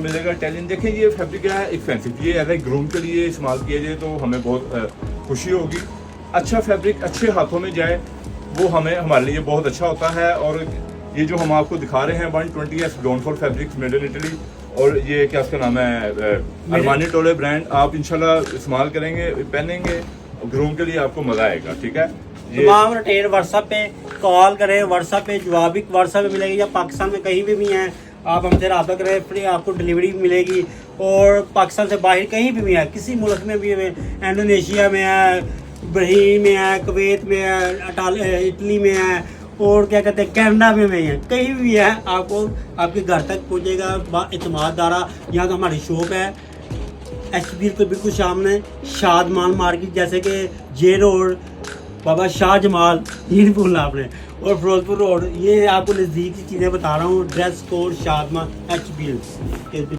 मिलेगा इटालियन। देखें ये फैब्रिक है एक्सपेंसिव, ये एज ए ग्रूम के लिए इस्तेमाल किया जाए तो हमें बहुत खुशी होगी। अच्छा फैब्रिक अच्छे हाथों में जाए वो हमें हमारे लिए बहुत अच्छा होता है। और ये जो हम आपको दिखा रहे हैं 120S downfall fabric made in Italy, और ये क्या उसका नाम है अरमानी टोले ब्रांड, आप इंशाल्लाह इस्तेमाल करेंगे, पहनेंगे, ग्रूम के लिए आपको मजा आएगा। ठीक है, तमाम रिटेल व्हाट्सएप पे कॉल करें, व्हाट्सएप पे जवाब भी व्हाट्सएप पे मिलेगी, या पाकिस्तान में कहीं भी हैं आप हमसे रब्ता करें, फ्री आपको डिलीवरी मिलेगी। और पाकिस्तान से बाहर कहीं भी है, किसी मुल्क में भी है, इंडोनेशिया में है, बहरीन में है, कुवैत में है, इटली में है, और क्या कहते हैं कनाडा में है, कहीं भी है आपको आपके घर तक पहुँचेगा बाइतमादारा। यहाँ तो हमारी शॉप है एचबीएल के बिल्कुल सामने, शादमान मार्केट, जैसे कि जे रोड, बाबा शाह जमाल, ये नहीं भूलना आपने, और फिरोजपुर रोड। ये आपको नज़दीक की चीज़ें बता रहा हूँ। Dress code Shadman HBL.